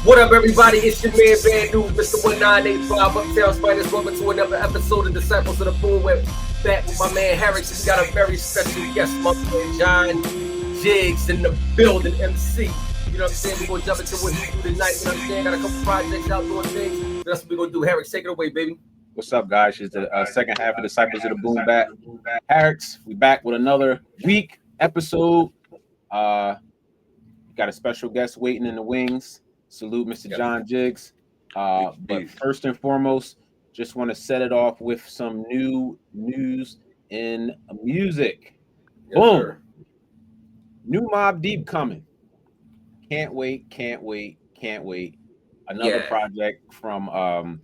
What up, everybody? It's your man, Bad News, Mr. 1985, Uptown's finest. Welcome to another episode of Disciples of the Boom. We're back with my man, Harris. We got a very special guest, my man, John JIGG in the building, MC. You know what I'm saying? We're going to jump into what he do tonight. You know what I'm saying? Got a couple projects out doing things. That's what we're going to do. Harris, take it away, baby. What's up, guys? It's the second half of Disciples of the Boom back. Harris, we back with another week episode. Got a special guest waiting in the wings. Salute Mr. John JIGG. But first and foremost, just want to set it off with some new news in music. Yes, Boom. sir. New Mobb Deep coming. Can't wait. Another project from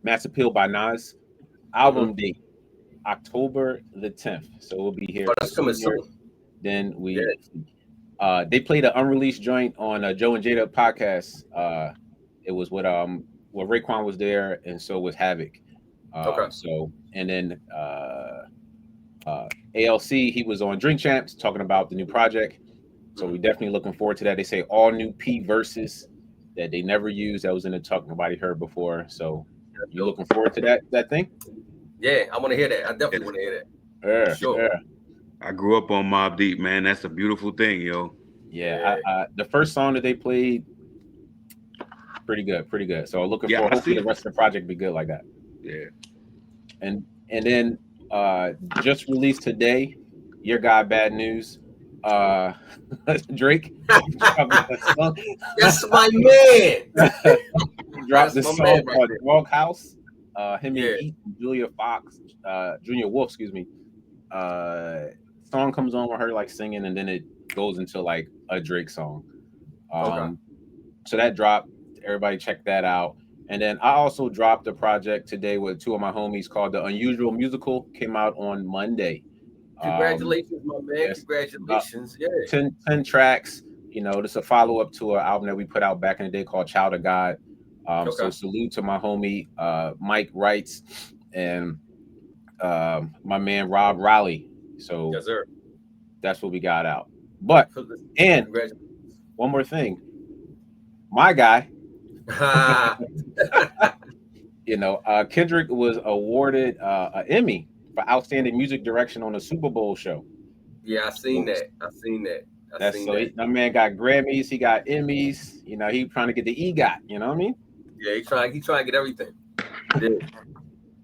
Mass Appeal by Nas. Album date, October the 10th. So we'll be here. That's coming soon. Then they played an unreleased joint on Joe and Jada podcast. It was with Raekwon was there, and so was Havoc. So and then ALC, he was on Drink Champs talking about the new project. So we definitely looking forward to that. They say all new P verses that they never used. That was in the talk nobody heard before. So you're looking forward to that thing? Yeah, I want to hear that. I definitely want to hear that. Yeah, sure. Yeah. I grew up on Mobb Deep, man. That's a beautiful thing, yo. Yeah. The first song that they played, pretty good. So looking forward. Hopefully the rest of the project be good like that. Yeah. And then just released today, your guy Bad News. Drake. That's my man. He dropped this song called Walk House. Him and Junior Wolf, excuse me. Song comes on with her like singing, and then it goes into like a Drake song. So that dropped. Everybody check that out. And then I also dropped a project today with two of my homies called The Unusual Musical. Came out on Monday. Congratulations, my man. Yes. Congratulations. 10 tracks. You know, this is a follow-up to an album that we put out back in the day called Child of God. So salute to my homie Mike Wrights and my man Rob Raleigh. So yes, sir. That's what we got out. But and one more thing, my guy, Kendrick was awarded an Emmy for outstanding music direction on a Super Bowl show. Yeah, I seen that. That man got Grammys, he got Emmys. You know, he trying to get the EGOT. You know what I mean? Yeah, he trying to get everything. Yeah.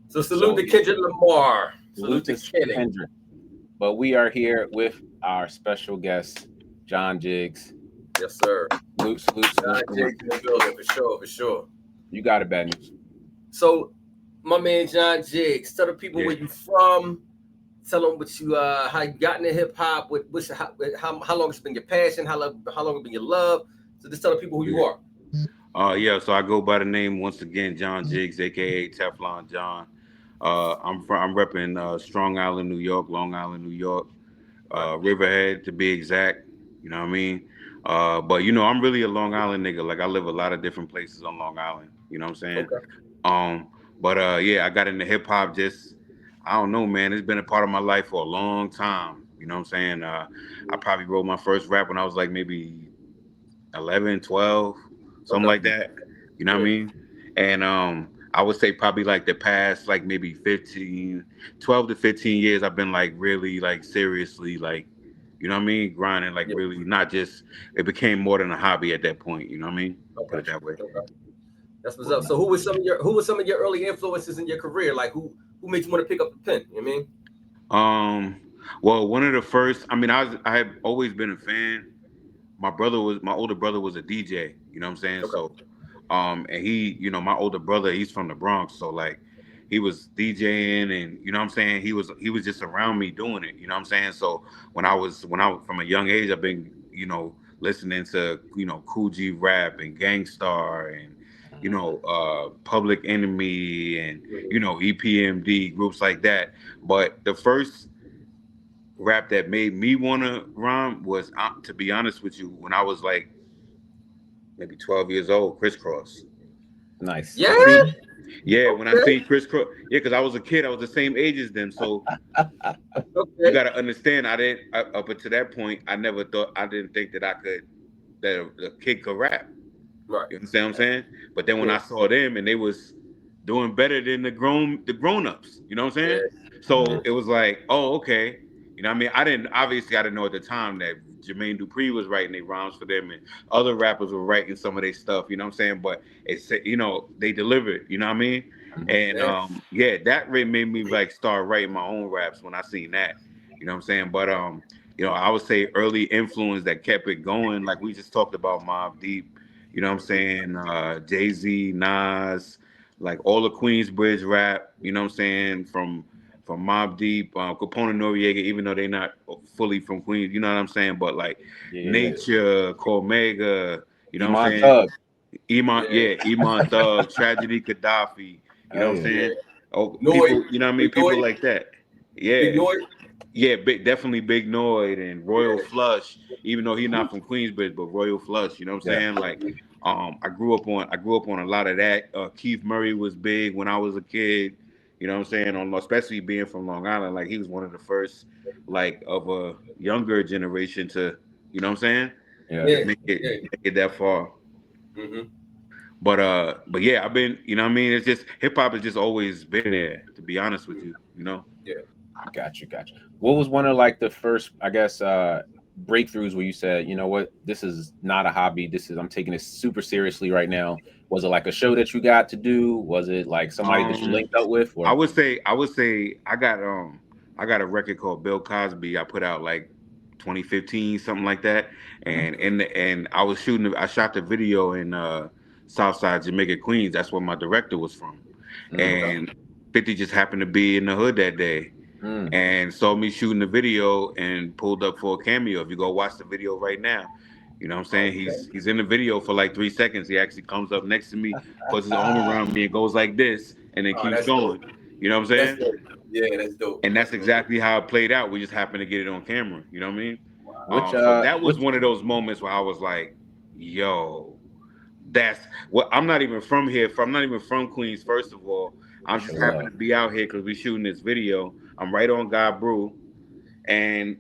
So salute to Kendrick Lamar. Salute to Kendrick. But we are here with our special guest, John JIGG. Yes, sir. Salute. John JIGG in the building, for sure. You got it, Bad News. So, my man John JIGG, tell the people where you from. Tell them what you how you got into hip hop. How long it's been your passion? How long it's been your love? So just tell the people who you are. So I go by the name once again, John JIGG, aka Teflon John. I'm repping Strong Island, New York, Long Island, New York, Riverhead to be exact. You know what I mean? But I'm really a Long Island nigga. Like I live a lot of different places on Long Island. You know what I'm saying? I got into hip hop just, I don't know, man. It's been a part of my life for a long time. You know what I'm saying? I probably wrote my first rap when I was like maybe 11, 12, something like that. You know what I mean? And I would say probably like the past like maybe 12 to 15 years, I've been like really like seriously like, you know what I mean? Grinding like really, not just, it became more than a hobby at that point. You know what I mean? Put it that way. That's what's up. So who was some of your early influences in your career? Like who made you want to pick up the pen? You know what I mean? Well, one of the first, I have always been a fan. My older brother was a DJ, you know what I'm saying? So, and he, my older brother, he's from the Bronx. So like, he was DJing and, you know what I'm saying? He was just around me doing it, you know what I'm saying? So when I was from a young age, I've been, listening to, Cool G rap and Gangstar and, Public Enemy and, EPMD, groups like that. But the first rap that made me want to rhyme was, to be honest with you, when I was like maybe 12 years old, Crisscross. Nice. Yeah. Yeah, when I seen Crisscross, because I was a kid, I was the same age as them. So you got to understand, up until that point, I didn't think that a kid could rap. Right. You understand what I'm saying? But then when I saw them and they was doing better than the grown-ups, you know what I'm saying? So it was like, oh, okay. You know what I mean? I didn't know at the time that Jermaine Dupri was writing their rhymes for them and other rappers were writing some of their stuff, you know what I'm saying? But it's, you know, they delivered, you know what I mean? And that really made me like start writing my own raps when I seen that. You know what I'm saying? But you know, I would say early influence that kept it going, like we just talked about Mobb Deep, you know what I'm saying? Jay-Z, Nas, like all the Queensbridge rap, you know what I'm saying? From Mobb Deep, Capone and Noriega, even though they're not fully from Queens, you know what I'm saying? But like Nature, Cormega, you know what I'm saying? Thug. Iman Thug, Tragedy Gaddafi, you know what I'm saying? Oh, Noid, people, you know what I mean? People like that. Yeah. Big Noid. Yeah, definitely Big Noid and Royal Flush, even though he's not from Queensbridge, but Royal Flush, you know what I'm saying? Like, I grew up on a lot of that. Keith Murray was big when I was a kid, you know what I'm saying? Especially being from Long Island, like he was one of the first, like of a younger generation to, you know what I'm saying? Make it that far. Mm-hmm. But yeah, I've been, you know what I mean? It's just hip hop has just always been there, to be honest with you, you know? Yeah. Got you. What was one of like the first, I guess, breakthroughs where you said, you know what, this is not a hobby. I'm taking this super seriously right now. Was it like a show that you got to do? Was it like somebody that you linked up with? Or? I would say I got a record called Bill Cosby. I put out like 2015, something like that. And I shot the video in Southside Jamaica, Queens. That's where my director was from. And 50 just happened to be in the hood that day. And saw me shooting the video and pulled up for a cameo. If you go watch the video right now, you know what I'm saying? He's in the video for like 3 seconds. He actually comes up next to me, puts his arm around me, and goes like this, and then keeps going. Dope. You know what I'm saying? That's dope. Yeah, that's dope. And that's exactly how it played out. We just happened to get it on camera. You know what I mean? Which So that was one of those moments where I was like, "Yo, that's what." I'm not even from here. I'm not even from Queens. First of all, I'm just happen to be out here because we shooting this video. I'm right on God Brew, and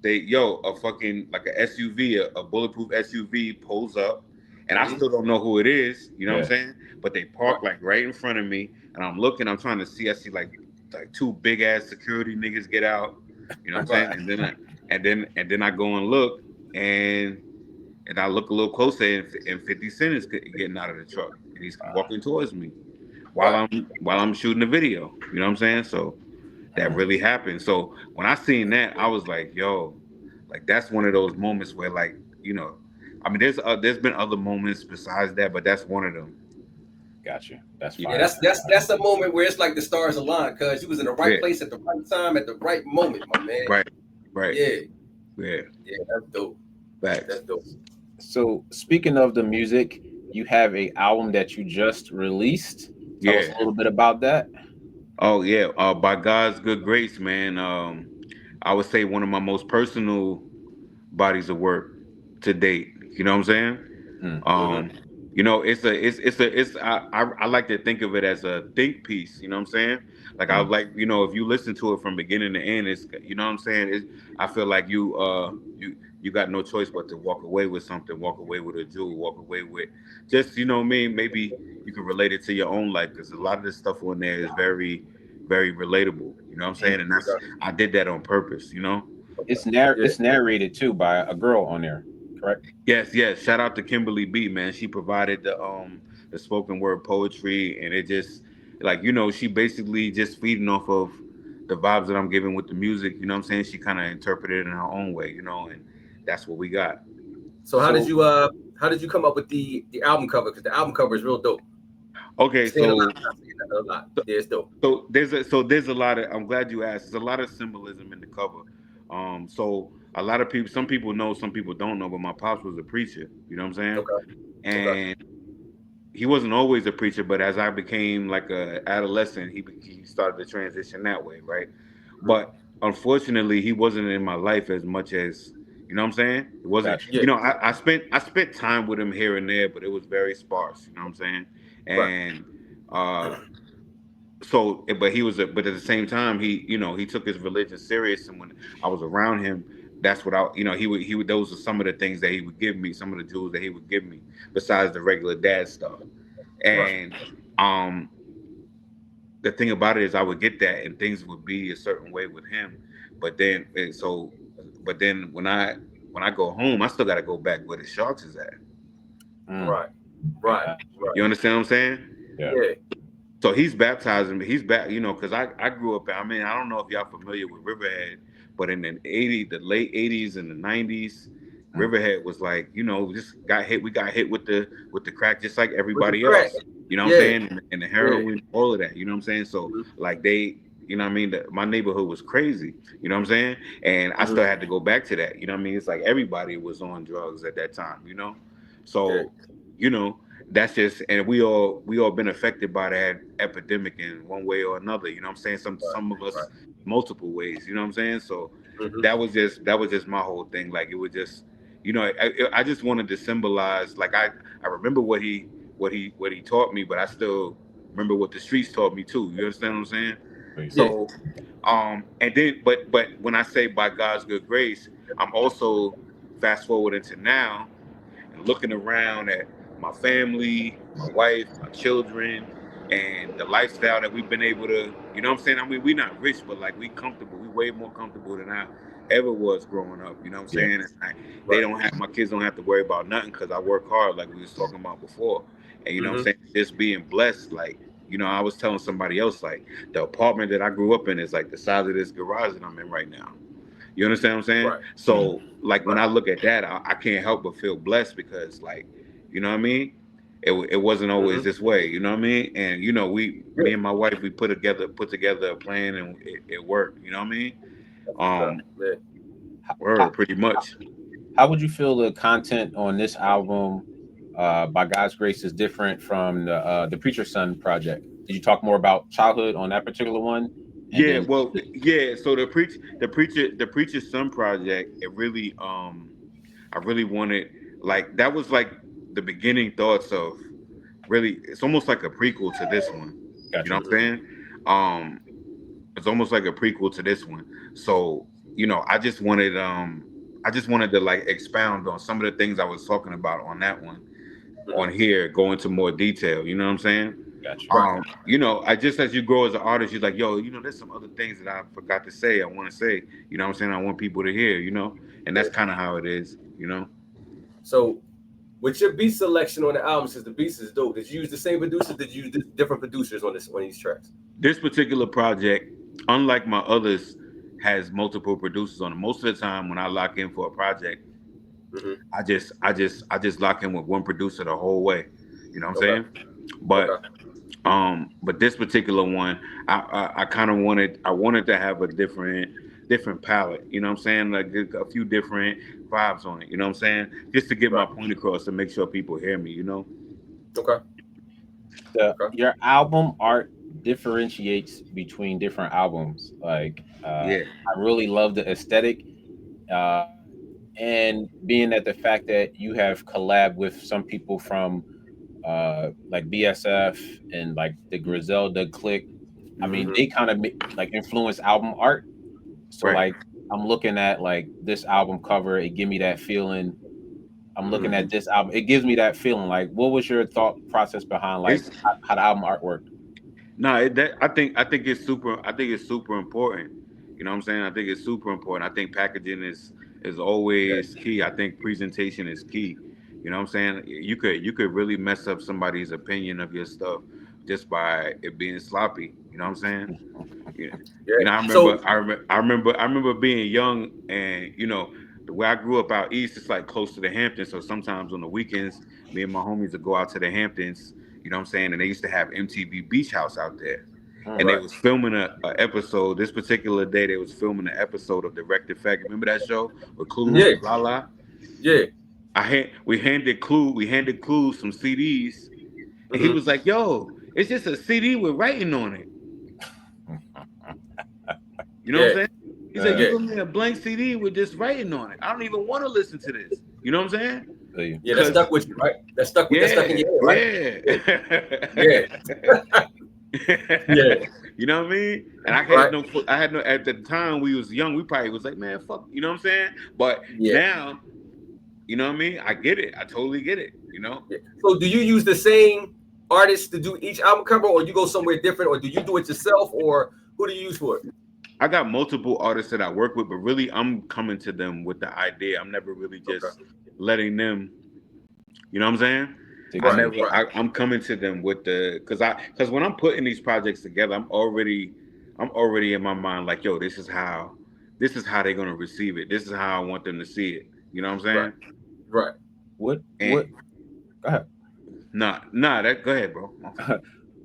a fucking like a SUV, a bulletproof SUV pulls up, and I still don't know who it is. You know what I'm saying? But they park like right in front of me, and I'm looking. I'm trying to see. I see like two big ass security niggas get out. You know what I'm saying? And then I go and look, and I look a little closer, and 50 Cent is getting out of the truck, and he's walking towards me while I'm shooting the video. You know what I'm saying? So that really happened. So when I seen that, I was like, yo, like that's one of those moments where, like, you know, I mean, there's been other moments besides that, but that's one of them. Gotcha. That's fine. Yeah, that's a moment where it's like the stars aligned because you was in the right place at the right time at the right moment, my man. Right. Yeah, that's dope. That's dope. So speaking of the music, you have a album that you just released. Tell us a little bit about that. Oh yeah, by God's good grace, man. I would say one of my most personal bodies of work to date. You know what I'm saying? You know, I like to think of it as a think piece. You know what I'm saying? Like I like, you know, if you listen to it from beginning to end, it's, you know what I'm saying? I feel like you got no choice but to walk away with something, walk away with a jewel, walk away with just, you know what I mean? Maybe you can relate it to your own life because a lot of this stuff on there is very, very relatable. You know what I'm saying? And I did that on purpose, you know? It's narrated too by a girl on there, correct? Yes. Shout out to Kimberly B, man. She provided the spoken word poetry, and it just, like, you know, she basically just feeding off of the vibes that I'm giving with the music. You know what I'm saying? She kind of interpreted it in her own way, you know, and that's what we got. So how did you come up with the album cover? Because the album cover is real dope. Okay, so it's dope. So there's a lot of, I'm glad you asked. There's a lot of symbolism in the cover. So a lot of people, some people know, some people don't know, but my pops was a preacher. You know what I'm saying? Okay. And he wasn't always a preacher, but as I became like a adolescent, he started to transition that way, right? But unfortunately, he wasn't in my life as much as, you know what I'm saying? It wasn't. You know, I spent time with him here and there, but it was very sparse. You know what I'm saying? And but at the same time, he took his religion serious, and when I was around him, that's what he would those are some of the things that he would give me, some of the jewels that he would give me besides the regular dad stuff. And the thing about it is I would get that and things would be a certain way with him. But then when I go home, I still gotta go back where the Sharks is at. Right. You understand what I'm saying? Yeah. So he's baptizing me. He's because I grew up. I mean, I don't know if y'all familiar with Riverhead, but in the late '80s and the '90s, Riverhead was like, just got hit. We got hit with the crack, just like everybody else. You know what I'm saying? And the heroin, all of that. You know what I'm saying? So like my neighborhood was crazy. You know what I'm saying? And I still had to go back to that. You know what I mean? It's like everybody was on drugs at that time. So that's just, and we all been affected by that epidemic in one way or another. You know what I'm saying? Some of us multiple ways. You know what I'm saying? So that was just my whole thing. Like it was just, I just wanted to symbolize. Like I remember what he taught me, but I still remember what the streets taught me too. You understand what I'm saying? Right. So, and then, but when I say by God's good grace, I'm also fast forward into now and looking around at my family, my wife, my children, and the lifestyle that we've been able to, you know what I'm saying? I mean, we're not rich, but like we comfortable. We way more comfortable than I ever was growing up. You know what I'm saying? And my kids don't have to worry about nothing because I work hard, like we was talking about before. And you know what I'm saying? Just being blessed, like, I was telling somebody else, like the apartment that I grew up in is like the size of this garage that I'm in right now. You understand what I'm saying? Right. So like when I look at that, I can't help but feel blessed because like, you know what I mean? It wasn't always this way, you know what I mean? And me and my wife, we put together a plan and it worked, you know what I mean? Pretty much. How would you feel the content on this album, by God's grace, is different from the Preacher's Son project? Did you talk more about childhood on that particular one? So the Preacher's Son project, it really I really wanted, like, that was like the beginning thoughts of really, it's almost like a prequel to this one. Gotcha. You know what I'm saying? It's almost like a prequel to this one. So, I just wanted to like expound on some of the things I was talking about on that one, on here, go into more detail. You know what I'm saying? Gotcha. I just, as you grow as an artist, you're like, yo, there's some other things that I forgot to say. I want to say, you know what I'm saying? I want people to hear, and that's kind of how it is, So with your beat selection on the album, since the beats is dope, did you use the same producers? Did you use different producers on these tracks? This particular project, unlike my others, has multiple producers on it. Most of the time when I lock in for a project, I just lock in with one producer the whole way. You know what I'm saying? But this particular one, I kind of wanted to have a different palette. You know what I'm saying? Like a few different vibes on it. You know what I'm saying? Just to get my point across to make sure people hear me. Your album art differentiates between different albums. Like, I really love the aesthetic. And being at the fact that you have collabed with some people from like BSF and like the Griselda clique, I mean, they kind of like influence album art. So like I'm looking at like this album cover, it give me that feeling. I'm looking at this album, it gives me that feeling. Like, what was your thought process behind like how the album art worked? No, I think it's super important. You know what I'm saying? I think it's super important. I think packaging is always key. I think presentation is key. You know what I'm saying? You could really mess up somebody's opinion of your stuff just by it being sloppy. You know what I'm saying? I remember being young, and the way I grew up out east, it's like close to the Hamptons. So sometimes on the weekends, me and my homies would go out to the Hamptons. You know what I'm saying? And they used to have MTV Beach House out there. And they was filming a episode. This particular day, they was filming an episode of The Wrecked Effect. Remember that show with Clue? Lala? Yeah. We handed Clue some CDs, and he was like, "Yo, it's just a CD with writing on it." You know what I'm saying? He said, "You give me a blank CD with just writing on it. I don't even want to listen to this." You know what I'm saying? Yeah, that stuck with you, right? That stuck in your head, right? Yeah. Yeah. You know what I mean? And I had no at the time we was young, we probably was like, man, fuck, you know what I'm saying? But now, you know what I mean? I get it. I totally get it, you know? Yeah. So do you use the same artists to do each album cover, or you go somewhere different, or do you do it yourself, or who do you use for it? I got multiple artists that I work with, but really I'm coming to them with the idea. I'm never really just letting them, you know what I'm saying? I'm coming to them with because when I'm putting these projects together, I'm already in my mind like, yo, this is how they're gonna receive it. This is how I want them to see it. You know what I'm saying? Right. What? Go ahead. Go ahead, bro.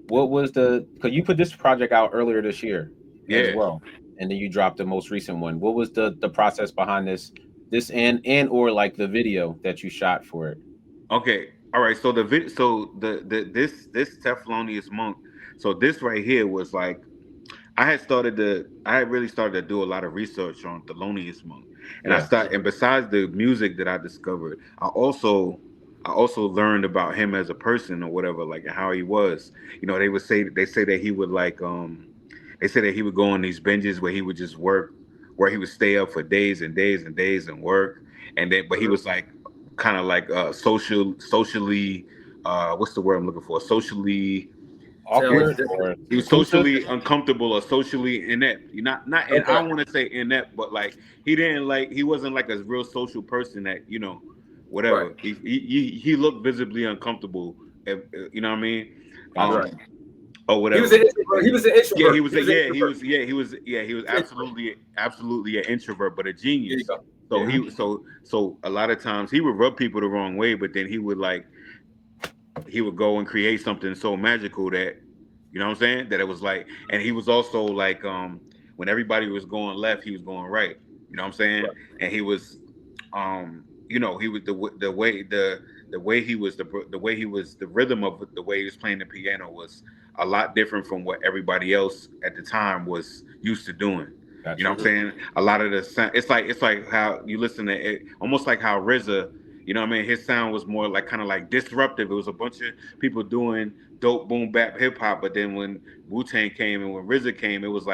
What was because you put this project out earlier this year as well, and then you dropped the most recent one. What was the process behind this and or like the video that you shot for it? Okay, all right. So this Teflonious Monk. So this right here was like I had really started to do a lot of research on Thelonious Monk, and and besides the music that I discovered, I also learned about him as a person or whatever, like how he was. You know, they say that he would like they say that he would go on these binges where he would just work, where he would stay up for days and days and days and work, and then but he was like kind of like socially what's the word I'm looking for? Socially awkward. He was socially uncomfortable or socially inept. I don't want to say inept, but like he wasn't like a real social person that, you know, whatever. Right. He looked visibly uncomfortable. You know what I mean? Or whatever. He was an introvert. He was absolutely an introvert, but a genius. So a lot of times he would rub people the wrong way, but then he would go and create something so magical that, you know what I'm saying, that it was like, and he was also like when everybody was going left, he was going right. You know what I'm saying? Right. And he was you know, he was the way he was the rhythm of the way he was playing the piano was a lot different from what everybody else at the time was used to doing. Gotcha. You know what I'm saying? A lot of the sound, it's like how you listen to it, almost like how RZA, you know what I mean? His sound was more like kind of like disruptive. It was a bunch of people doing dope boom bap hip hop, but then when Wu-Tang came and when RZA came, it was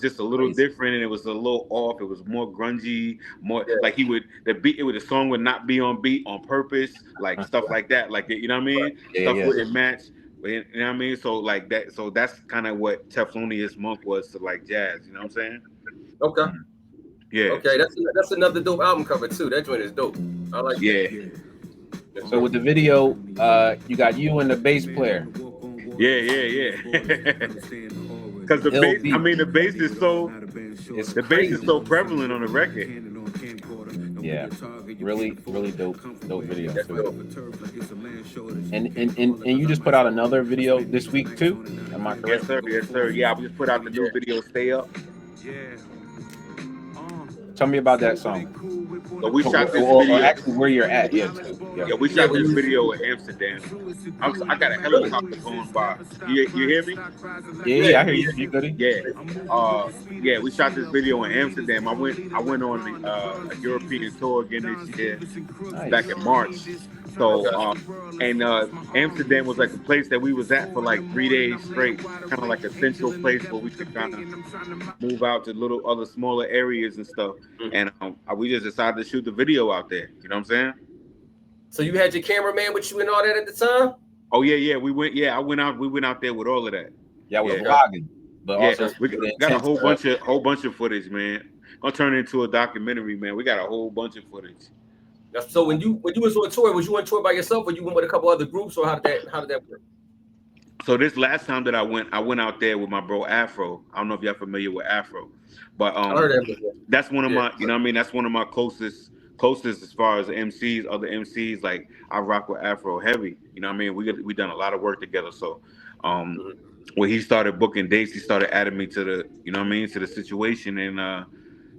just a little different and it was a little off. It was more grungy, more like the song would not be on beat on purpose, like stuff like that. Like, you know what I mean? Stuff wouldn't match. You know what I mean? So like that. So that's kind of what Teflonious Monk was to like jazz. You know what I'm saying? Okay. Yeah. Okay, that's another dope album cover too. That joint is dope. I like that. So with the video, you got you and the bass player. Yeah. Because the bass is so prevalent on the record. Yeah, really dope video. And you just put out another video this week too? Am I correct? Yes, sir. Yeah, we just put out the new video, Stay Up. Tell me about that song. So we shot this video. Actually, where you're at, Yeah, we shot this video in Amsterdam. I got a helicopter going by. You hear me? Yeah, I hear you. You good? Yeah. We shot this video in Amsterdam. I went on a European tour again this year, back in March. So Amsterdam was like a place that we was at for like 3 days straight, kind of like a central place where we could kind of move out to little other smaller areas and stuff. And we just decided to shoot the video out there. You know what I'm saying? So you had your cameraman with you and all that at the time? Oh yeah. We went out there with all of that. Yeah, we're vlogging. But also we got a whole bunch of footage, man. Gonna turn it into a documentary, man. We got a whole bunch of footage. So when you was on tour, was you on tour by yourself, or you went with a couple other groups, or how did that work? So this last time that I went out there with my bro Afro. I don't know if y'all familiar with Afro, but I heard that. That's one of my, you know what I mean? That's one of my closest as far as MCs, other MCs. Like I rock with Afro heavy. You know what I mean? We done a lot of work together. So when he started booking dates, he started adding me to the, you know what I mean, to the situation, and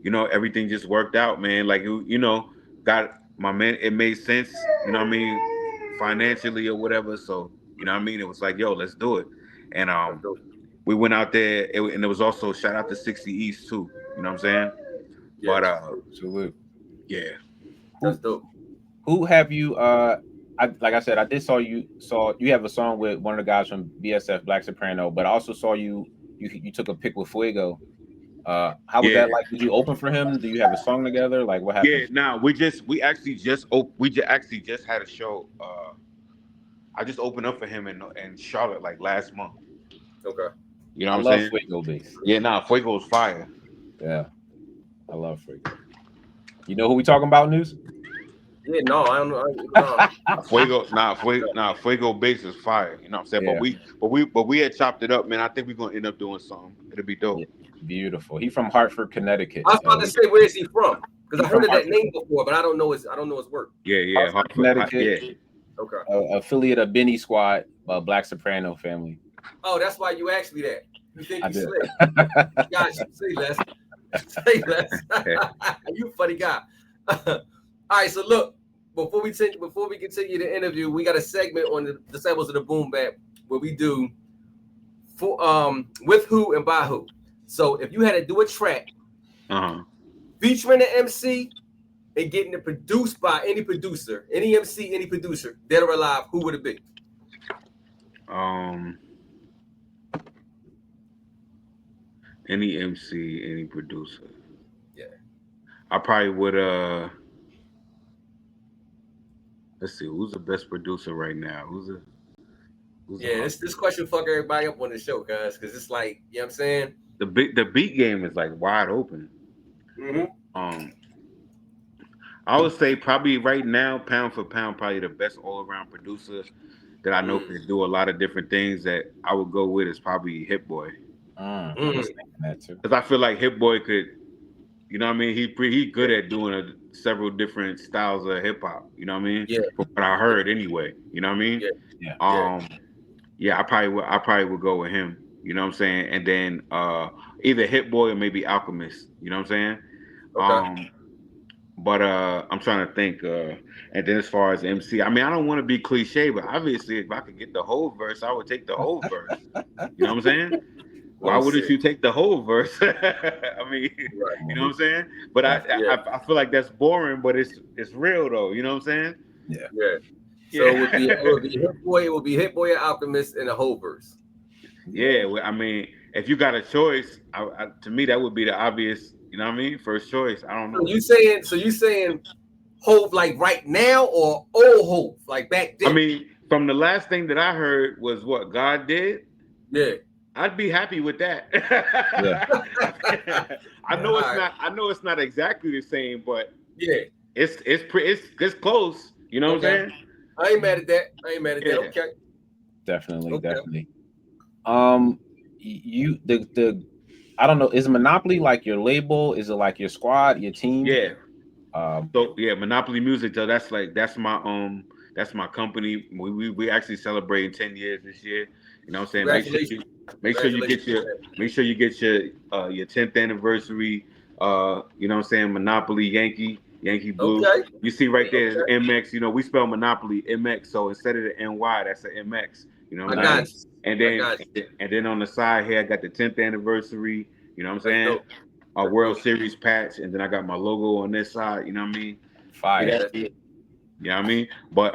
you know, everything just worked out, man. Like, you know, got my man, it made sense, you know what I mean, financially or whatever. So, you know what I mean? It was like, yo, let's do it. And we went out there, and it was also shout out to 60 East too. You know what I'm saying? Yeah, but salute. Yeah. That's dope. Who have you I like I said, I did saw you have a song with one of the guys from BSF Black Soprano, but I also saw you took a pic with Fuego. How was that like? Did you open for him? Do you have a song together? Like what happened? Yeah, nah, we actually just had a show. I just opened up for him in Charlotte like last month. Okay. You know I what love I'm saying? Fuego bass. Yeah, nah, Fuego's fire. Yeah, I love Fuego. You know who we talking about, News? Yeah, no, I don't know. Fuego bass is fire. You know what I'm saying? Yeah. But we had chopped it up, man. I think we're gonna end up doing something. It'll be dope. Yeah, beautiful. He from Hartford, Connecticut. I was about to say, where is he from? Because I heard of that Hartford. name before, but I don't know his work. Yeah, Hartford, Connecticut. Yeah. Okay. Affiliate of Benny Squad, Black Soprano family. Oh, that's why you asked me that. You think you did. slick? Gosh, say less. Say less. You a funny guy. All right, so look, before we continue the interview, we got a segment on the Disciples of the Boom Bap where we do with who and by who. So if you had to do a track featuring an MC and getting it produced by any producer, any MC, any producer, dead or alive, who would it be? Any MC, any producer. Yeah. I probably would let's see, who's the best producer right now? This question fuck everybody up on the show, guys, because it's like, you know what I'm saying? The beat game is like wide open. Mm-hmm. I would say probably right now, pound for pound, probably the best all around producer that I know can do a lot of different things that I would go with is probably Hit Boy. I was thinking that too. Because I feel like Hit Boy could, you know what I mean? He good at doing several different styles of hip hop. You know what I mean? Yeah. From what I heard anyway. You know what I mean? Yeah. I probably would go with him. You know what I'm saying? And then either Hit Boy or maybe Alchemist. You know what I'm saying? Okay. But I'm trying to think. And then as far as MC, I mean, I don't want to be cliche, but obviously, if I could get the whole verse, I would take the whole verse. You know what I'm saying? Why wouldn't you take the whole verse? I mean, you know what I'm saying? But I feel like that's boring, but it's real though. You know what I'm saying? Yeah. So it would be Hit Boy, or Alchemist, and a whole verse. Yeah, well, I mean, if you got a choice, to me that would be the obvious. You know what I mean? First choice. I don't know. So you saying Hove like right now or old Hove like back then? I mean, from the last thing that I heard was what God did. Yeah. I'd be happy with that. Yeah. I know it's not exactly the same, but yeah, it's close. You know what I'm saying? I ain't mad at that. Okay. Definitely. I don't know. Is Monopoly like your label? Is it like your squad, your team? Yeah. So yeah, Monopoly Music. So that's my company. We actually celebrating 10 years this year. You know what I'm saying? Make sure you get your 10th anniversary. You know what I'm saying? Monopoly Yankee Blue. Okay. You see right there, MX. You know we spell Monopoly MX. So instead of the NY, that's an MX. You know what I'm saying? And then on the side here, I got the 10th anniversary. You know what I'm saying? A World Series patch, and then I got my logo on this side. You know what I mean? Fire. You know what I mean? But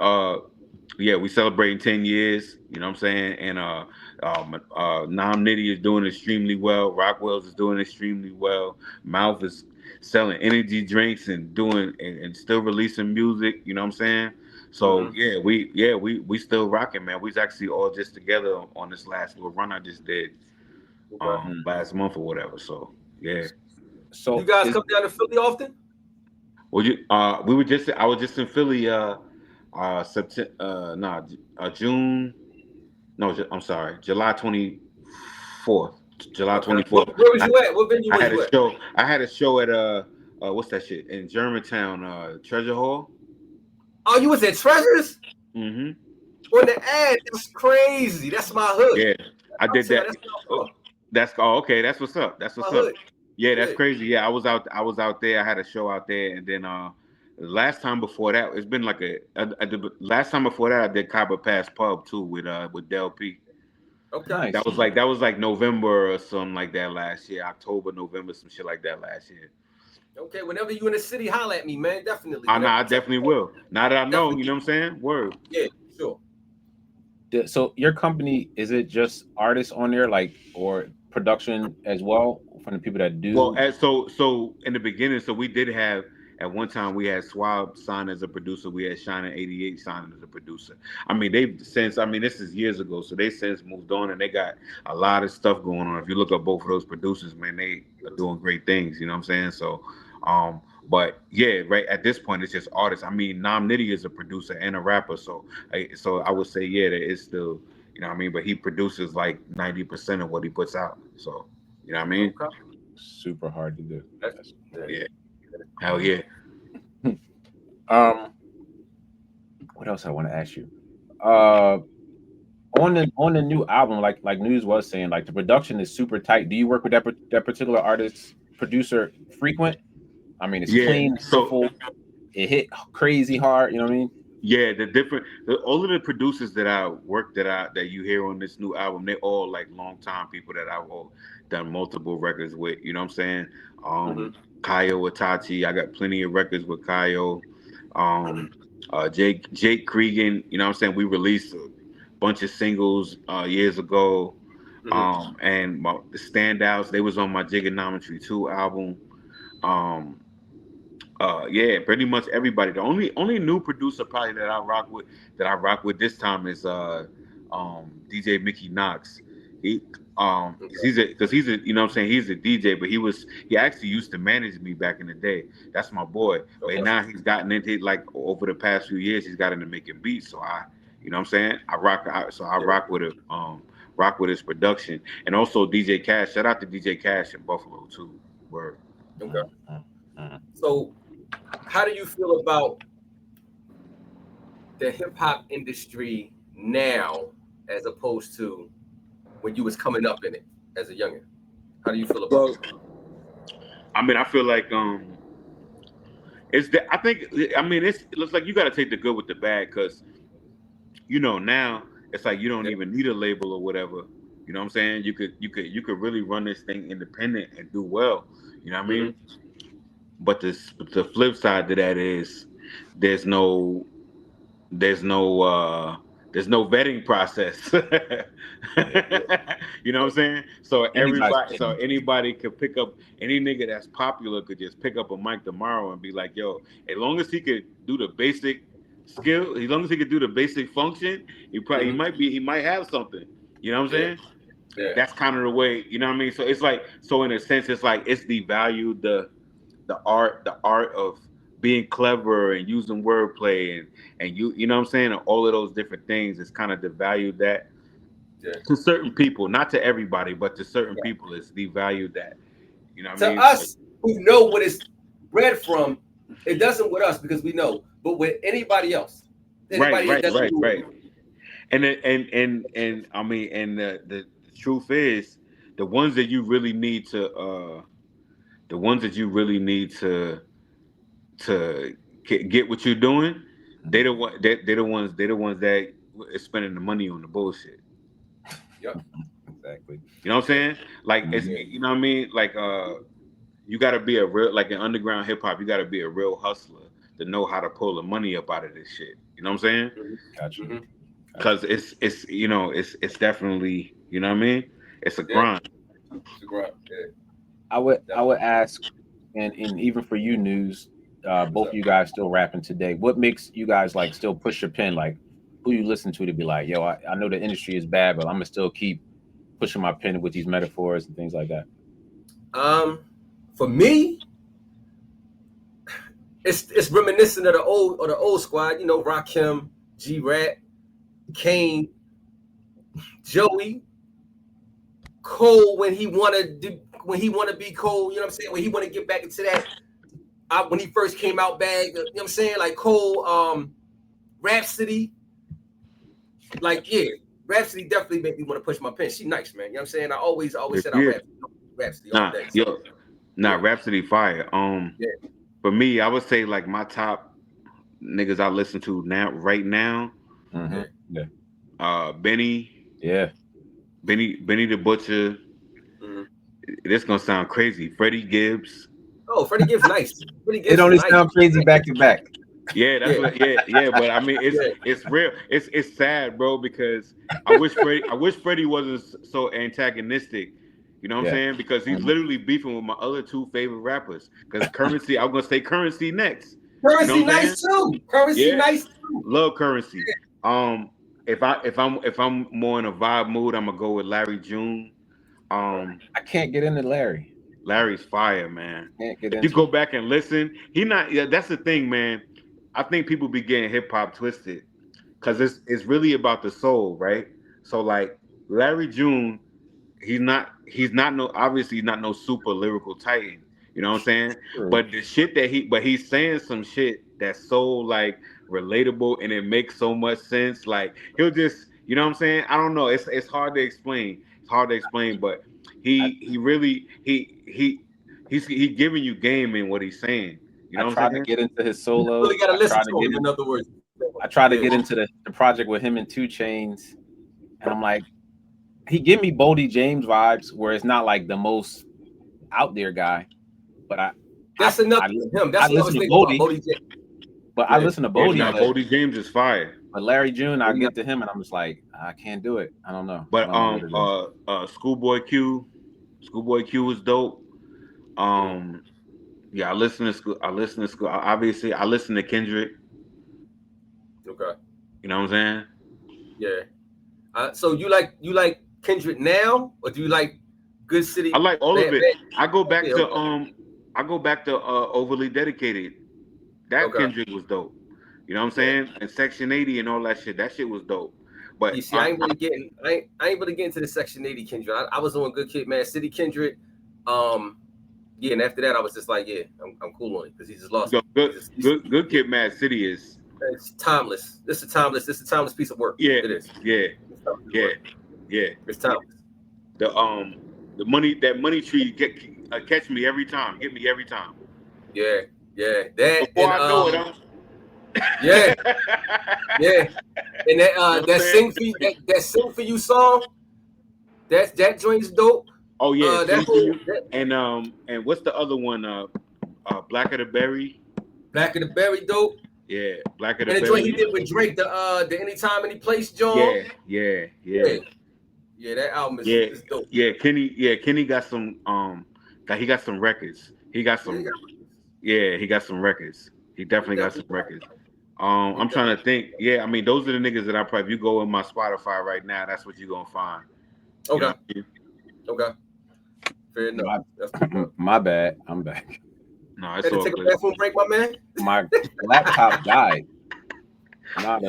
we celebrating 10 years. You know what I'm saying? And Nam Nitty is doing extremely well. Rockwell's is doing extremely well. Mouth is selling energy drinks and doing and still releasing music. You know what I'm saying? So we still rocking, man. We was actually all just together on this last little run I just did last month or whatever. So yeah. So you guys come down to Philly often? Well, I was just in Philly June. No, I'm sorry, July 24th. July 24th. Where was you at? What venue was you at? I had a show at what's that shit in Germantown, Treasure Hall. Oh, you was at Treasures? Mm-hmm. On the ad, that's crazy. That's my hood. Yeah, I did that. That's okay. That's what's up. That's what's up. Hood. Yeah, that's crazy. Yeah, I was out there. I had a show out there, and then the last time before that, it's been like last time before that I did Copper Pass Pub too with Del P. Okay. That was like November or something like that last year, October, November, some shit like that last year. Okay, whenever you in the city, holler at me, man. Definitely. I definitely will. Now that I know, you know what I'm saying? Word. Yeah, sure. So your company, is it just artists on there, like, or production as well from the people that do? Well, so in the beginning, so we did have at one time we had Swab signed as a producer, we had Shine 88 signed as a producer. I mean, they've since, I mean, this is years ago, so they since moved on and they got a lot of stuff going on. If you look up both of those producers, man, they are doing great things. You know what I'm saying? So, but yeah, right at this point, it's just artists. I mean, Nam Nitty is a producer and a rapper, so I would say yeah, that it's still, you know what I mean. But he produces like 90% of what he puts out, so you know what I mean. Okay. Super hard to do. Yeah, hell yeah. What else I want to ask you? On the new album, like News was saying, like the production is super tight. Do you work with that particular artist producer frequent? I mean, it's clean, simple. It hit crazy hard. You know what I mean? Yeah, all of the producers that you hear on this new album, they all like long time people that I've all done multiple records with. You know what I'm saying? Kayo Itachi, I got plenty of records with Kayo. Jake Cregan, you know what I'm saying? We released a bunch of singles years ago. And the standouts, they was on my Jiggonometry 2 album. Yeah, pretty much everybody. The only new producer probably that I rock with this time is DJ Mickey Knox. He's a you know what I'm saying, he's a DJ, but he actually used to manage me back in the day. That's my boy. But now he's gotten into, like, over the past few years, he's got into making beats. So you know what I'm saying, I rock with it. Rock with his production. And also DJ Cash. Shout out to DJ Cash in Buffalo too. Word. Okay. So how do you feel about the hip hop industry now as opposed to when you was coming up in it as a youngin? How do you feel about it? I mean, I feel like it looks like you got to take the good with the bad, because you know now it's like you don't even need a label or whatever. You know what I'm saying? You could really run this thing independent and do well. You know what I mean? But the flip side to that is there's no vetting process. You know what I'm saying? So anybody could pick up, any nigga that's popular could just pick up a mic tomorrow and be like, yo, as long as he could do the basic skill, as long as he could do the basic function, he might have something. You know what I'm saying? Yeah. That's kind of the way, you know what I mean? So it's like, so in a sense, it's like it's devalued the art of being clever and using wordplay and you know what I'm saying, and all of those different things. It's kind of devalued that to certain people, not to everybody, but to certain people, it's devalued that. You know what I mean? To us who know what it's bred from, it doesn't with us because we know, but with anybody else, right. And I mean, and the truth is, the ones that you really need to get what you're doing, they're the ones that is spending the money on the bullshit. Yep, exactly. You know what I'm saying? Like, it's, you know what I mean? Like, you got to be a real, like in underground hip hop, you got to be a real hustler to know how to pull the money up out of this shit. You know what I'm saying? Gotcha. Because it's you know, it's definitely, you know what I mean? It's a grind. It's a grind. Yeah. I would ask, and even for you, News, both of you guys still rapping today. What makes you guys like still push your pen? Like, who you listen to be like, yo, I know the industry is bad, but I'm gonna still keep pushing my pen with these metaphors and things like that. For me, it's reminiscent of the old squad. You know, Rakim, G-Rat, Kane, Joey, Cole when he want to be Cole. You know what I'm saying? When he want to get back into that. When he first came out bag, you know what I'm saying? Like Cole, Rhapsody. Like, yeah, Rhapsody definitely made me want to push my pen. She nice, man. You know what I'm saying? I always said I Rhapsody all day. So. Rhapsody fire. For me, I would say like my top niggas I listen to right now. Benny. Yeah. Benny the Butcher. This gonna sound crazy. Freddie Gibbs. Oh, Freddie Gibbs nice. Freddie Gibbs It only nice. sounds crazy back to back. Yeah, that's what. Yeah. But I mean, it's real. It's sad, bro, because I wish Freddie wasn't so antagonistic. You know what I'm saying? Because he's literally beefing with my other two favorite rappers. Because Currency, I'm gonna say Currency next. Currency nice too. Currency nice too. Love Currency. If I'm more in a vibe mood, I'm gonna go with Larry June. I can't get into Larry. Larry's fire, man. Can't get if you go back and listen, that's the thing, man. I think people be getting hip hop twisted because it's really about the soul, right? So like Larry June, he's not no super lyrical titan. You know what I'm saying? Sure. But the shit that he's saying some shit that's so like relatable and it makes so much sense. Like he'll just, you know what I'm saying? I don't know. It's hard to explain. It's hard to explain, but he's giving you game in what he's saying. You know, I tried to get into his solo. You really gotta listen to him. In other words, I tried to get into the project with him and 2 Chainz, and I'm like, he give me Boldy James vibes, where it's not like the most out there guy, but I listen to Boldy, but I listen to Boldy. Boldy James is fire. But Larry June, I get to him, and I'm just like, I can't do it. I don't know. But Schoolboy Q is dope. Yeah, I listen to school. Obviously, I listen to Kendrick. Okay. You know what I'm saying? Yeah. So you like Kendrick now, or do you like Good City? I like all of it. I go back to Overly Dedicated. That Kendrick was dope. You know what I'm saying? And Section 80 and all that shit. That shit was dope. But you see, I ain't really getting into the Section 80 Kendrick. I was on Good Kid, Mad City Kendrick. Yeah, and after that, I was just like, yeah, I'm cool on it because he just lost. So Good Kid, Mad City is timeless. This is a timeless piece of work. Yeah, it is. Yeah. It's timeless. The money tree catch me every time. Get me every time. Yeah. That before I know it, yeah. And that sing for you song, that joint's dope. Oh yeah, and what's the other one? Black of the Berry. Black of the Berry, dope. Yeah, Black of the Berry. And the joint he did with Drake, the Anytime Any Place joint. Yeah. Yeah, that album is dope. Yeah, Kenny got some he got some records. He got some records. He definitely got some records. I'm trying to think. Yeah, I mean those are the niggas that I probably, if you go in my Spotify right now, that's what you're gonna find. Okay. Okay. Fair enough. My bad. I'm back. No, it's all take good. A bathroom break, my man. My laptop died. Nah, the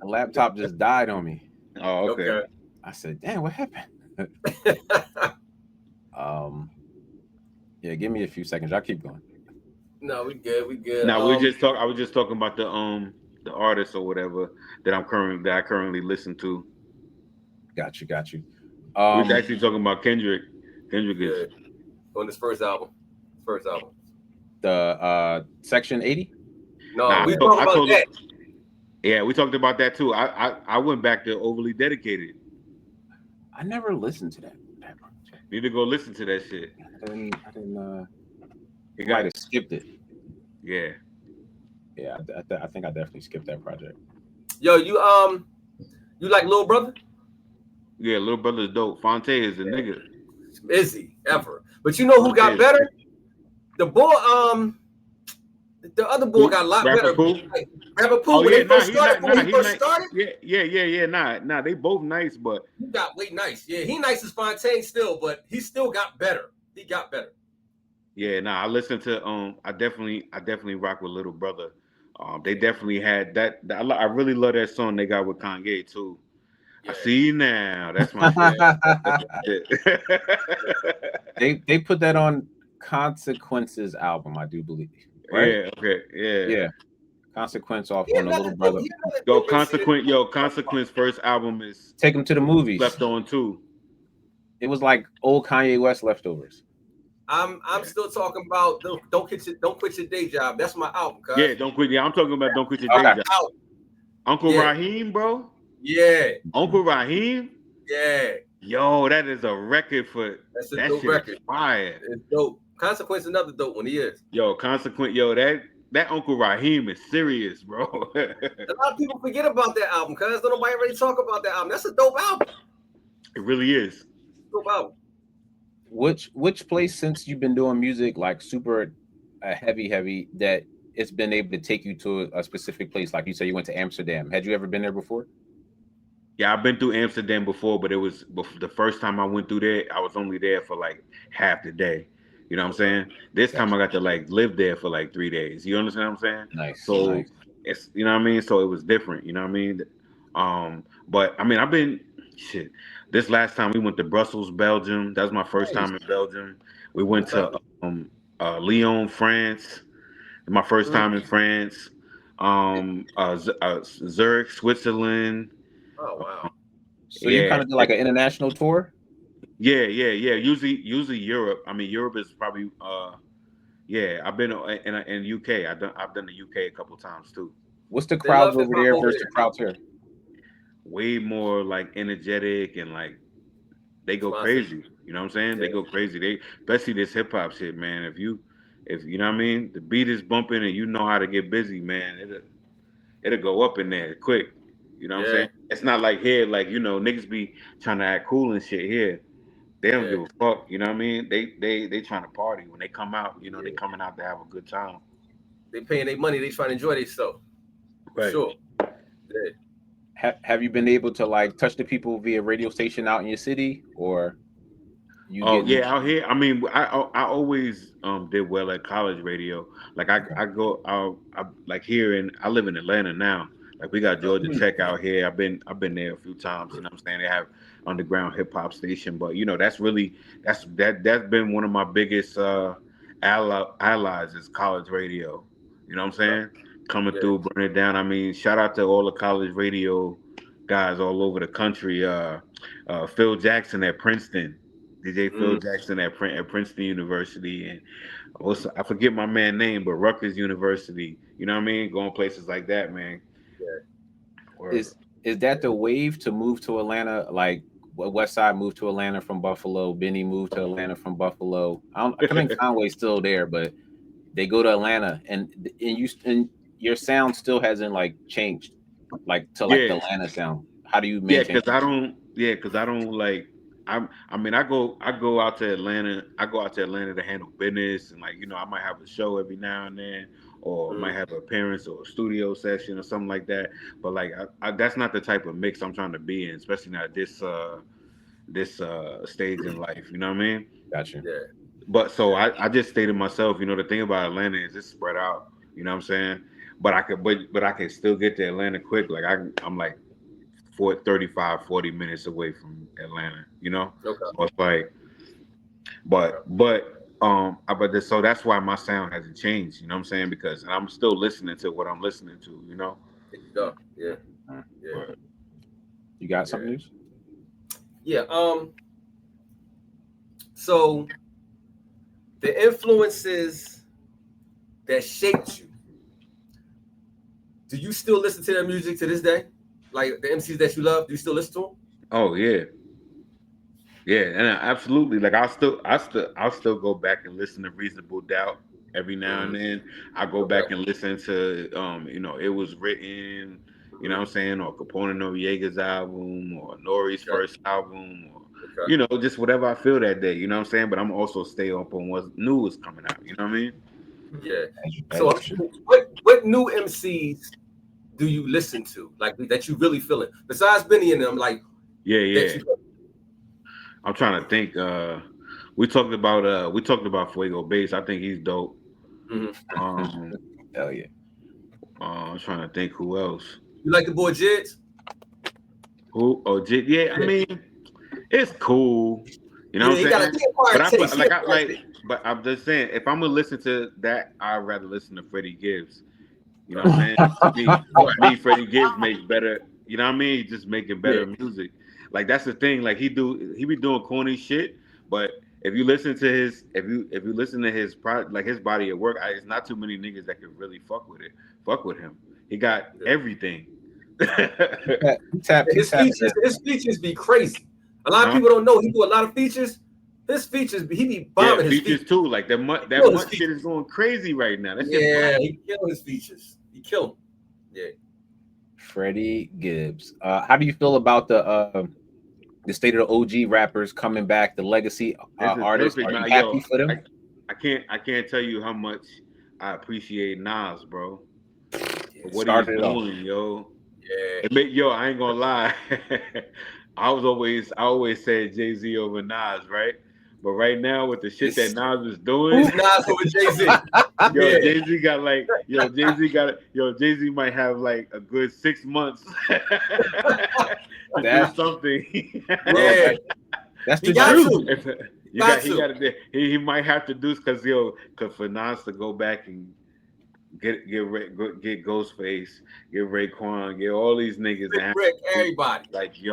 laptop just died on me. Oh, okay. I said, damn, what happened? Yeah, give me a few seconds. I'll keep going. No, we good. Now I was just talking about the artist or whatever that I currently listen to. Got you. We was actually talking about Kendrick. Kendrick is on his first album. The Section 80? No, we talked about that. Yeah, we talked about that too. I went back to Overly Dedicated. I never listened to that. Need to go listen to that shit. I didn't. You might have skipped it. Yeah. Yeah, I think I definitely skipped that project. Yo, you like Lil Brother? Yeah, Lil Brother's dope. Fonte is a nigga. Is he ever? But you know who got better? The boy, the other boy got a lot better. Rapper Pooh, when they first started. Yeah. Nah, they both nice, but he got way nice. Yeah, he nice as Fontaine still, but he still got better. He got better. Yeah, I listened to I definitely rock with Little Brother. They definitely had that. I really love that song they got with Kanye too. Yeah. I see you now. That's my favorite. They put that on Consequences album, I do believe. Right? Yeah. Okay. Yeah. Consequence off on the Little Brother. Consequence first album is Take Him to the Movies. Left on 2. It was like old Kanye West leftovers. I'm still talking about don't quit your day job. That's my album, cuz. Yeah, don't quit. Yeah, I'm talking about don't quit your day job. Uncle Raheem, bro. Yeah. Uncle Raheem. Yeah. Yo, that is a record for that's a that dope shit. Record. Fire. It's dope. Consequence another dope one. He is. Yo, Consequent. Yo, that Uncle Raheem is serious, bro. A lot of people forget about that album, cuz don't nobody really talk about that album. That's a dope album. It really is. Dope album. Which place since you've been doing music like super heavy that it's been able to take you to a specific place? Like you said, you went to Amsterdam. Had you ever been there before? Yeah, I've been through Amsterdam before, but it was the first time I went through there, I was only there for like half the day. You know what I'm saying? This time I got to like live there for like 3 days. You understand what I'm saying? Nice. So it's, you know what I mean? So it was different, you know what I mean? But I mean, I've been this last time we went to Brussels, Belgium. That was my first time in Belgium. We went to Lyon, France. My first time in France. Zurich, Switzerland. Oh wow! So you kind of do like an international tour? Yeah. Usually Europe. I mean, Europe is probably. I've been in UK. I've done the UK a couple times too. What's the crowds over there versus the crowds here? Way more like energetic and like they go crazy. You know what I'm saying? Yeah. They go crazy. Especially this hip hop shit, man. If you know what I mean, the beat is bumping and you know how to get busy, man. It'll go up in there quick. You know what I'm saying? It's not like here, like, you know, niggas be trying to act cool and shit here. They don't give a fuck. You know what I mean? They trying to party when they come out. You know, they coming out to have a good time. They paying their money. They trying to enjoy themselves. Right. Sure. Yeah. Have you been able to like touch the people via radio station out in your city, or? Out here. I mean, I always did well at college radio. Like I like here I live in Atlanta now. Like we got Georgia Tech out here. I've been there a few times. You know what I'm saying? They have underground hip hop station, but you know that's been one of my biggest allies is college radio. You know what I'm saying? Coming through, burning it down. I mean, shout out to all the college radio guys all over the country. Phil Jackson at Princeton. DJ Phil Jackson at Princeton University, and also I forget my man's name, but Rutgers University. You know what I mean? Going places like that, man. Yeah. Is that the wave to move to Atlanta? Like West Side moved to Atlanta from Buffalo, Benny moved to Atlanta from Buffalo. I think Conway's still there, but they go to Atlanta, and your sound still hasn't like changed, like to like the Atlanta sound. How do you maintain? Because I don't like. I mean, I go out to Atlanta. I go out to Atlanta to handle business, and like, you know, I might have a show every now and then, or might have an appearance or a studio session or something like that. But like, that's not the type of mix I'm trying to be in, especially not this stage in life. You know what I mean? Gotcha. Yeah. But so I just stated myself. You know, the thing about Atlanta is it's spread out. You know what I'm saying? But I can still get to Atlanta quick. Like I'm like 35, 40 minutes away from Atlanta, you know? Okay. So it's like, but so that's why my sound hasn't changed, you know what I'm saying? Because I'm still listening to what I'm listening to, you know? Yeah. You got something news? Yeah. So the influences that shaped you, do you still listen to their music to this day? Like the MCs that you love, do you still listen to them? Oh yeah, and absolutely. Like I'll still go back and listen to Reasonable Doubt every now and then. I go back and listen to you know, It Was Written, you know what I'm saying, or Capone Noriega's album, or Nori's first album, or you know, just whatever I feel that day. You know what I'm saying? But I'm also stay up on what's new is coming out. You know what I mean? Yeah. So what new MCs do you listen to, like that you really feeling besides Benny and them? Like I'm trying to think. We talked about Fuego Bass. I think he's dope. Hell yeah. I'm trying to think who else. You like the boy Jiggs? Who? Oh, Jiggs. Yeah, I mean, it's cool. You know what I'm saying? But I'm just saying, if I'm gonna listen to that, I'd rather listen to Freddie Gibbs. You know what I'm saying? me, Freddie Gibbs makes better. You know what I mean? He's just making better music. Like that's the thing. Like he be doing corny shit, but if you listen to his his body of work, it's not too many niggas that can really fuck with him. He got everything. His features be crazy. A lot of people don't know he do a lot of features. His features, he be bombing his features too. Like that mutt shit is going crazy right now. That shit he killed his features. He killed him. Yeah. Freddie Gibbs. How do you feel about the state of the OG rappers coming back? The legacy artists. Are you happy for them? I can't tell you how much I appreciate Nas, bro. What he's doing, yo. Yeah. I ain't gonna lie. I always said Jay-Z over Nas, right? But right now with the shit that Nas is doing, it's Nas over Jay-Z. Jay-Z might have like a good 6 months to do something. Yeah. That's the truth. He might have to do because for Nas to go back and get Ghostface, get Raekwon, get all these niggas, everybody. Like he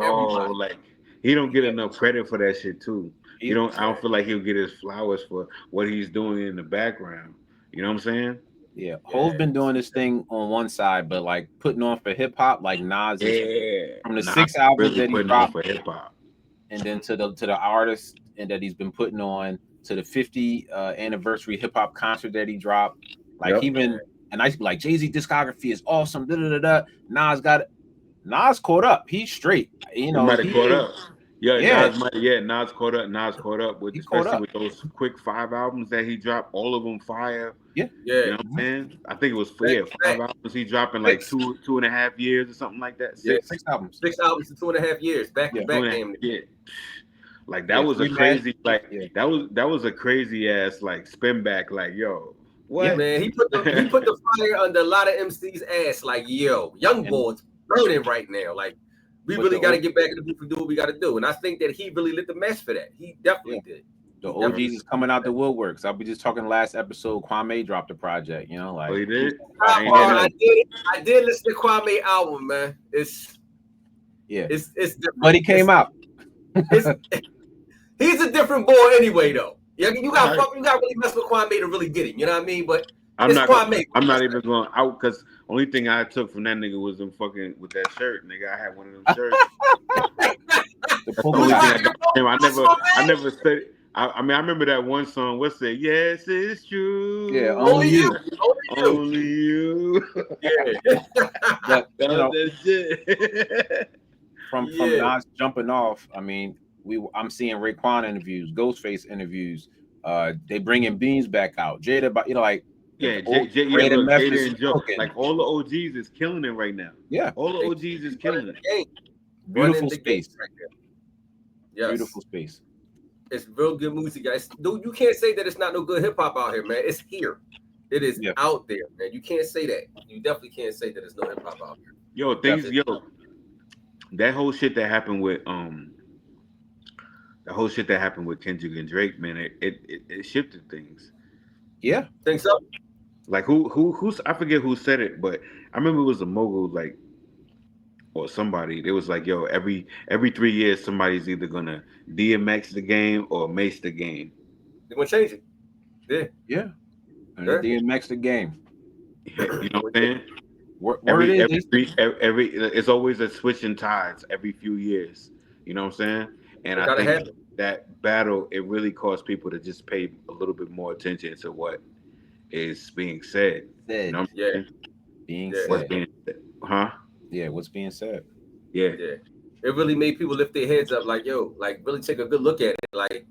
don't get enough credit for that shit too. I don't feel like he'll get his flowers for what he's doing in the background. You know what I'm saying? Yeah, Ho's been doing this thing on one side, but like putting on for hip hop, like Nas is from the 6 albums that he dropped for hip hop, and then to the artists and that he's been putting on, to the 50 anniversary hip hop concert that he dropped. Like and I like Jay-Z discography is awesome. Nas caught up. He's straight. He might have caught up. Nas caught up. Nas caught up with with those quick 5 albums that he dropped. All of them fire. Yeah. You know what I'm saying? I think it was 5 albums he dropped in like 2.5 years or something like that. 6 albums. 6 albums in 2.5 years. Back to back game. Yeah. Like that was a crazy that was a crazy ass like spin back. Like what? Yeah, man. He put the fire under a lot of MC's ass. Like young boys burning right now. Like. We really got to get back in the booth and do what we got to do. And I think that he really lit the match for that. He definitely did. The OGs is coming out the woodworks. I'll be just talking last episode. Kwame dropped a project, like. Oh, he did? I did listen to Kwame album, man. It's different. But he came out. He's a different boy anyway, though. You got really mess with Kwame to really get him. You know what I mean? But I'm not even going out because only thing I took from that nigga was them fucking with that shirt, nigga. I had one of them shirts. That's the only thing I got from him. I never said. I remember that one song. What's it? Yes, it's true. Yeah, only you. Only you. Yeah. But that shit. From Nas jumping off. I mean, I'm seeing Raekwon interviews, Ghostface interviews. They bringing Beans back out. Jada, like. Yeah, Jada and Joe. Like all the OGs is killing it right now. Yeah, all the OGs is killing it. Beautiful space. Right there. Yes. Beautiful space. It's real good music, guys. You can't say that it's not no good hip hop out here, man. It's here. It is out there, man. You can't say that. You definitely can't say that there's no hip hop out here. That whole shit that happened with Kendrick and Drake, man, it shifted things. Yeah, think so. Like who's I forget who said it, but I remember it was a mogul or somebody. It was like, every 3 years somebody's either gonna DMX the game or Mace the game. They're gonna change it. Yeah. DMX the game. You know what I'm saying? It's always a switching tides every few years. You know what I'm saying? And I think that battle, it really caused people to just pay a little bit more attention to what is being said. You know what I'm saying? What's being said. Huh? Yeah, what's being said. Yeah. It really made people lift their heads up, like, really take a good look at it. Like,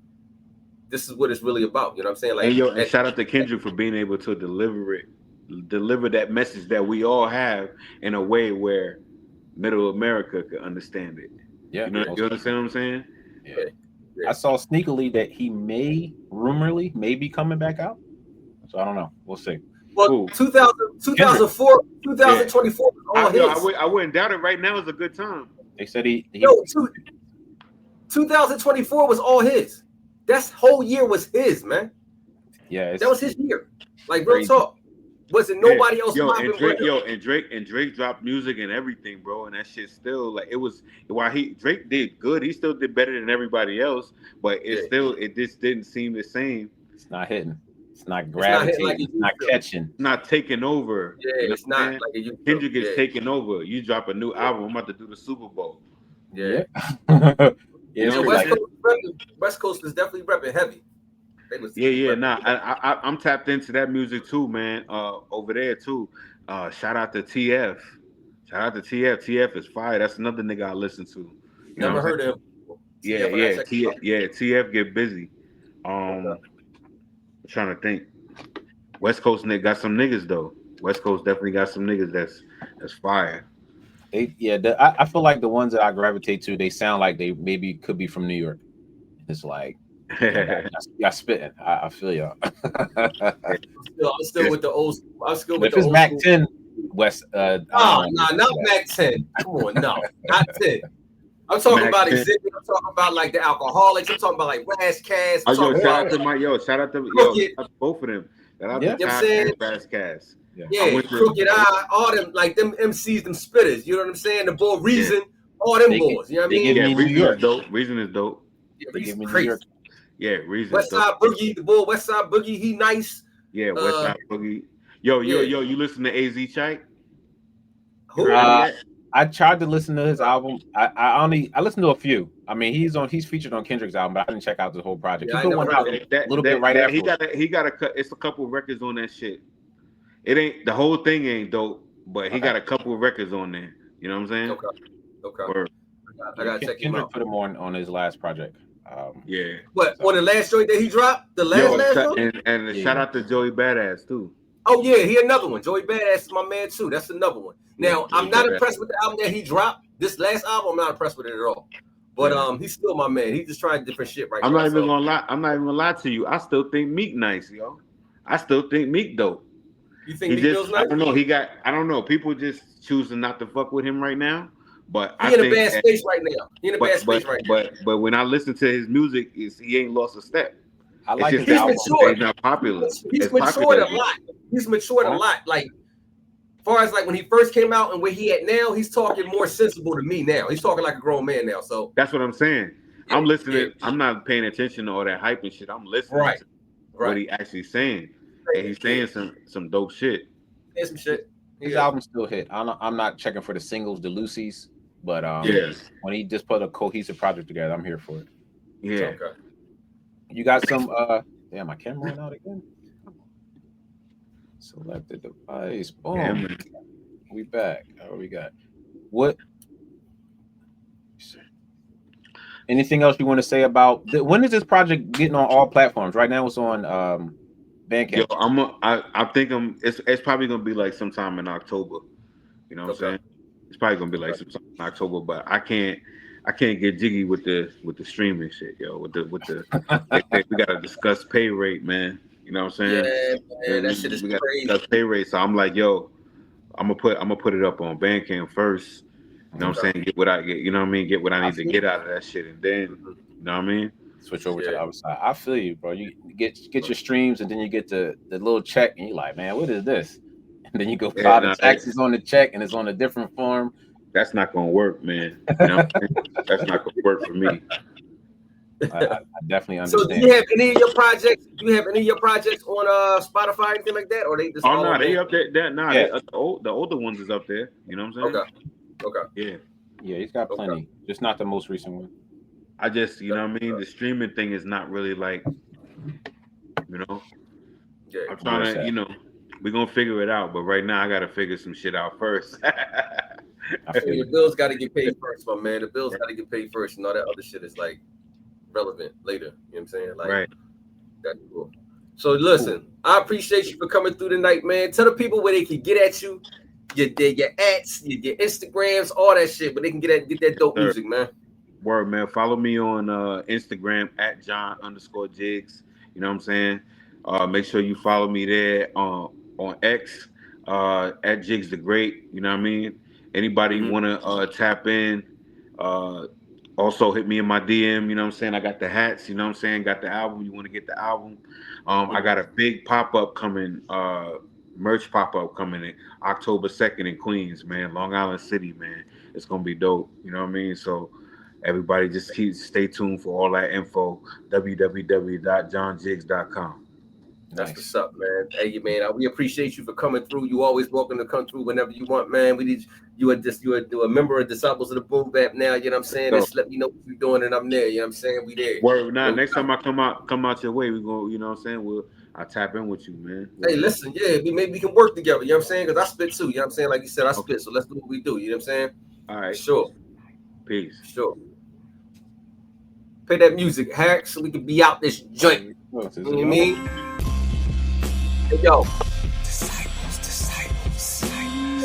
this is what it's really about. You know what I'm saying? Like, and shout out to Kendrick for being able to deliver that message that we all have in a way where middle America could understand it. Yeah. You understand what I'm saying? Yeah. I saw sneakily that he rumorly may be coming back out. So I don't know. We'll see. Well, 2004, 2024. I wouldn't doubt it. Right now is a good time. They said 2024 was all his. That whole year was his, man. Yeah, that was his year. Like real talk. Wasn't nobody else? And Drake dropped music and everything, bro. And that shit still like it was. While Drake did good, he still did better than everybody else. But it just didn't seem the same. It's not hitting. It's not gravitating. It's not catching. It's not taking over. Yeah, it's not like it used to. Kendrick is taking over. You drop a new album, I'm about to do the Super Bowl. Yeah. Yeah, West West Coast was definitely repping heavy. They was Yeah. Nah, I'm tapped into that music too, man. Over there too. Shout out to TF. Shout out to TF. TF is fire. That's another nigga I listen to. You know Never what I'm heard saying? of him. Yeah. TF get busy. I'm trying to think. West Coast nigga got some niggas though. West Coast definitely got some niggas that's fire. I feel like the ones that I gravitate to, they sound like they maybe could be from New York. It's like, y'all spitting. I feel y'all. I'm still with the old school. I'm still with if the it's old Mac school. 10 West, Nah, not Mac 10. Come on, no, not 10. I'm talking Mac about 10. Exhibit. I'm talking about like the Alcoholics. I'm talking about like Rash Cass. Shout out to both of them. Shout out to Ty and Rash Cass. Yeah, Crooked Eye, all them, like them MCs, them spitters. You know what I'm saying? The boy Reason, all them boys. You know what I mean? Yeah, Reason is dope. Reason is dope. Yeah, Reason crazy. Yeah, Reason. West Side Boogie, the boy West Side Boogie, he nice. Yeah, West Side Boogie. Yo, you listen to AZ Chike? Who? I tried to listen to his album. I listened to a few. I mean, he's featured on Kendrick's album, but I didn't check out the whole project. Yeah, he put one out a little bit right after. He got it's a couple of records on that shit. It ain't the whole thing ain't dope, but he got a couple of records on there. You know what I'm saying? Okay. I gotta check him out. Put him on his last project. Yeah. What on the last joint that he dropped? The last joint? And shout out to Joey Badass too. Oh yeah, he another one. Joey Badass is my man too. That's another one. Now I'm not impressed with the album that he dropped. This last album, I'm not impressed with it at all. But he's still my man. He's just trying different shit right now. I'm not even gonna lie to you. I still think Meek nice, yo. I still think Meek dope. You think Meek nice? I don't know. I don't know. People just choosing not to fuck with him right now. But he in a bad space right now. But when I listen to his music, he ain't lost a step. I like his album. He's not popular. He's matured a lot. He's matured a lot. Like, as far as like when he first came out and where he at now, he's talking more sensible to me now. He's talking like a grown man now. So that's what I'm saying. I'm listening. I'm not paying attention to all that hype and shit. I'm listening to what he actually saying. And he's saying some dope shit. Some shit. His album still hit. I'm not checking for the singles, the Lucy's, but when he just put a cohesive project together, I'm here for it. Yeah. So, okay. You got some damn, my camera went out again. Select the device. Boom. Yeah, we back. What we got? What? Anything else you want to say about when is this project getting on all platforms? Right now it's on Bandcamp. Yo, I think it's probably gonna be like sometime in October. You know what I'm saying? It's probably gonna be like sometime in October, but I can't get jiggy with the streaming shit, yo. With the we gotta discuss pay rate, man. You know what I'm saying? Yeah, man, that shit is crazy. Discuss pay rate. So I'm like, yo, I'm gonna put it up on Bandcamp first. You know what I'm saying? Get what I get, you know what I mean? Get what I need to get out of that shit, and then you know what I mean? Switch over to the other side. I feel you, bro. You get your streams, and then you get the little check, and you're like, man, what is this? And then you go file the taxes on the check, and it's on a different form. That's not gonna work, man. You know what I'm saying? That's not gonna work for me. I definitely understand. So, do you have any of your projects? Do you have any of your projects on Spotify or anything like that, or they just? Oh no, they up there. The older ones is up there. You know what I'm saying? Okay. Yeah, he's got plenty. Just not the most recent one. I just, you know what I mean? The streaming thing is not really like, you know. Yeah, I'm trying to, you know, we're gonna figure it out, but right now I gotta figure some shit out first. The bills got to get paid first, my man. The bills got to get paid first, and all that other shit is like relevant later. You know what I'm saying? Like, right. That's cool. So listen, I appreciate you for coming through tonight, man. Tell the people where they can get at you, your ads, your Instagrams, all that shit, but they can get that dope music, man. Word, man. Follow me on Instagram at John_Jigs. You know what I'm saying? Make sure you follow me there on X at Jigs the Great. You know what I mean? Anybody want to tap in, also hit me in my DM. You know what I'm saying? I got the hats. You know what I'm saying? Got the album. You want to get the album? I got a big pop-up coming, merch pop-up coming in October 2nd in Queens, man. Long Island City, man. It's going to be dope. You know what I mean? So everybody just stay tuned for all that info, www.johnjigs.com. That's what's up, man. Hey, man, we appreciate you for coming through. You always welcome to come through whenever you want, man. We need you are a member of Disciples of the Boom BAP now. You know what I'm saying? Just let me know what you're doing, and I'm there. You know what I'm saying? We there. Word. Now, next time I come out your way, we go. You know what I'm saying? I tap in with you, man. Hey, listen, maybe we can work together. You know what I'm saying? Because I spit too. You know what I'm saying? Like you said, I spit. So let's do what we do. You know what I'm saying? All right. Sure. Peace. Sure. Play that music, Hack, so we can be out this joint. You know what I mean? Hey, yo. We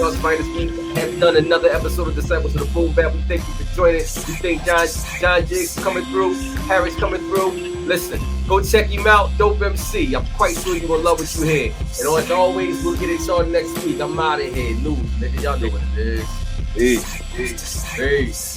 have done another episode of Disciples of the Boom BAP. We thank you for joining. We thank John Jiggs coming through, Harris coming through. Listen, go check him out, Dope MC. I'm quite sure you're gonna love what you hear. And as always, we'll get it started next week. I'm out of here. News, nigga. Y'all know what it is. Peace. Peace.